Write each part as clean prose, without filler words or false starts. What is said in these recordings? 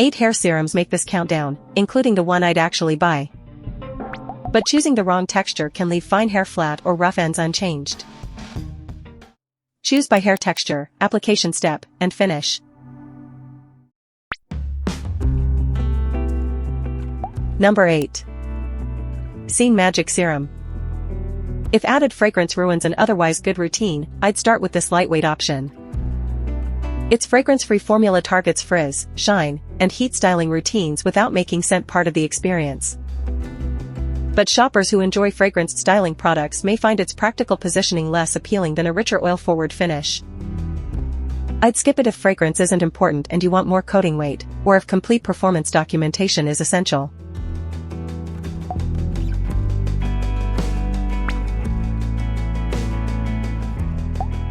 8 hair serums make this countdown, including the one I'd actually buy. But choosing the wrong texture can leave fine hair flat or rough ends unchanged. Choose by hair texture, application step, and finish. Number 8. Scene Magic Serum. If added fragrance ruins an otherwise good routine, I'd start with this lightweight option. Its fragrance-free formula targets frizz, shine, and heat styling routines without making scent part of the experience. But shoppers who enjoy fragranced styling products may find its practical positioning less appealing than a richer oil-forward finish. I'd skip it if fragrance isn't important and you want more coating weight, or if complete performance documentation is essential.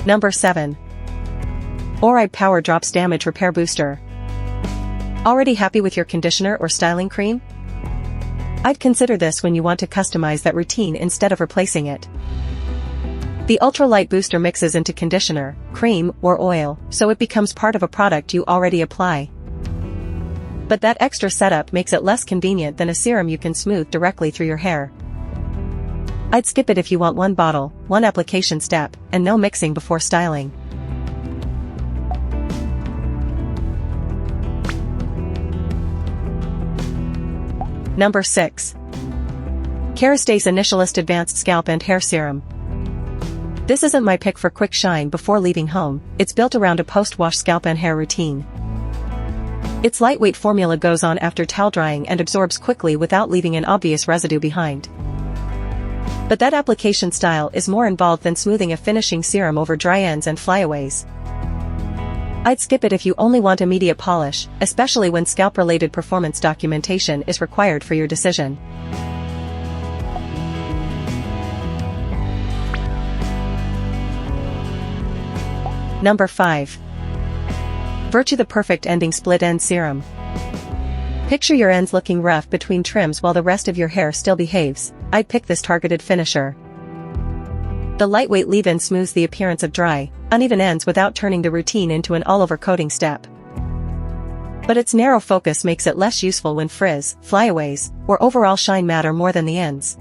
Number 7. Oribe Power Drops Damage Repair Booster. Already happy with your conditioner or styling cream? I'd consider this when you want to customize that routine instead of replacing it. The ultra-light booster mixes into conditioner, cream, or oil, so it becomes part of a product you already apply. But that extra setup makes it less convenient than a serum you can smooth directly through your hair. I'd skip it if you want one bottle, one application step, and no mixing before styling. Number 6. Kérastase Initialiste Advanced Scalp-and-Hair Serum. This isn't my pick for quick shine before leaving home, it's built around a post-wash scalp and hair routine. Its lightweight formula goes on after towel drying and absorbs quickly without leaving an obvious residue behind. But that application style is more involved than smoothing a finishing serum over dry ends and flyaways. I'd skip it if you only want immediate polish, especially when scalp-related performance documentation is required for your decision. Number 5. Virtue the Perfect Ending Split End Serum. Picture your ends looking rough between trims while the rest of your hair still behaves. I'd pick this targeted finisher. The lightweight leave-in smooths the appearance of dry, uneven ends without turning the routine into an all-over coating step. But its narrow focus makes it less useful when frizz, flyaways, or overall shine matter more than the ends.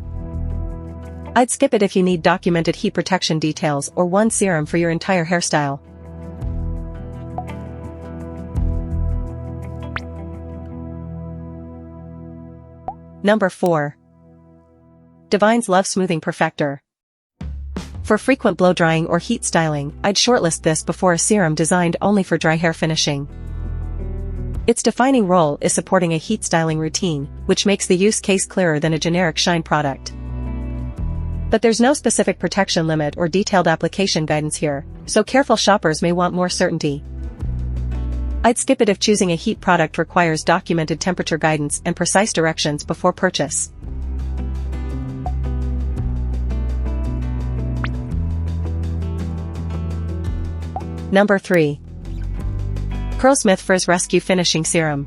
I'd skip it if you need documented heat protection details or one serum for your entire hairstyle. Number 4. Davines Love Smoothing Perfector. For frequent blow-drying or heat styling, I'd shortlist this before a serum designed only for dry hair finishing. Its defining role is supporting a heat styling routine, which makes the use case clearer than a generic shine product. But there's no specific protection limit or detailed application guidance here, so careful shoppers may want more certainty. I'd skip it if choosing a heat product requires documented temperature guidance and precise directions before purchase. Number 3. Curlsmith Frizz Rescue Finishing Serum.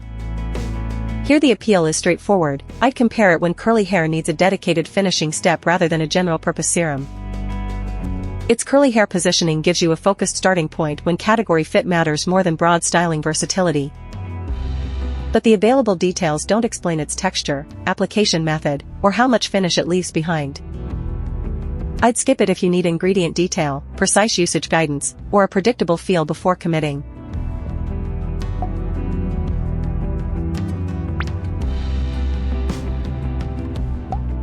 Here the appeal is straightforward. I'd compare it when curly hair needs a dedicated finishing step rather than a general-purpose serum. Its curly hair positioning gives you a focused starting point when category fit matters more than broad styling versatility. But the available details don't explain its texture, application method, or how much finish it leaves behind. I'd skip it if you need ingredient detail, precise usage guidance, or a predictable feel before committing.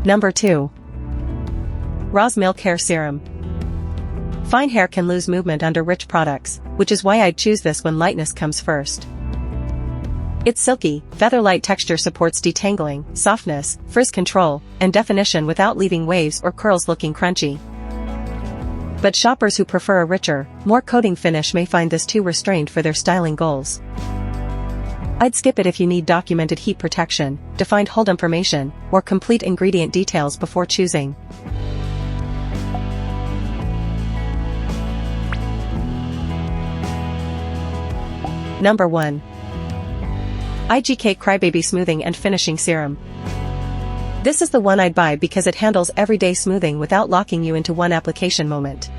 Number 2. Rōz Milk Hair Serum. Fine hair can lose movement under rich products, which is why I'd choose this when lightness comes first. Its silky, featherlight texture supports detangling, softness, frizz control, and definition without leaving waves or curls looking crunchy. But shoppers who prefer a richer, more coating finish may find this too restrained for their styling goals. I'd skip it if you need documented heat protection, defined hold information, or complete ingredient details before choosing. Number 1. IGK CryBaby Smoothing and Finishing Serum. This is the one I'd buy because it handles everyday smoothing without locking you into one application moment.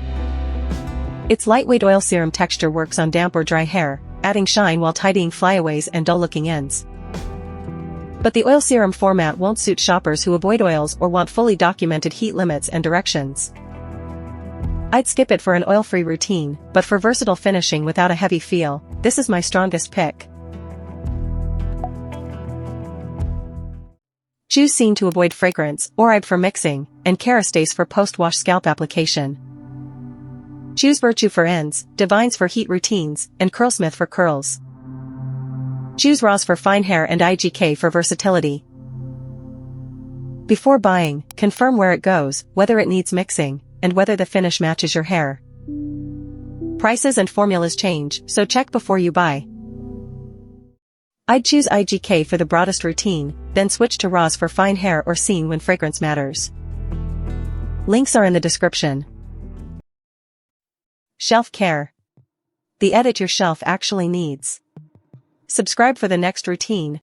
Its lightweight oil serum texture works on damp or dry hair, adding shine while tidying flyaways and dull-looking ends. But the oil serum format won't suit shoppers who avoid oils or want fully documented heat limits and directions. I'd skip it for an oil-free routine, but for versatile finishing without a heavy feel, this is my strongest pick. Choose Scene to avoid fragrance, Oribe for mixing, and Kérastase for post-wash scalp application. Choose Virtue for ends, Davines for heat routines, and Curlsmith for curls. Choose Rōz for fine hair and IGK for versatility. Before buying, confirm where it goes, whether it needs mixing, and whether the finish matches your hair. Prices and formulas change, so check before you buy. I'd choose IGK for the broadest routine, then switch to Rōz for fine hair or Scene when fragrance matters. Links are in the description. Shelf care. The edit your shelf actually needs. Subscribe for the next routine,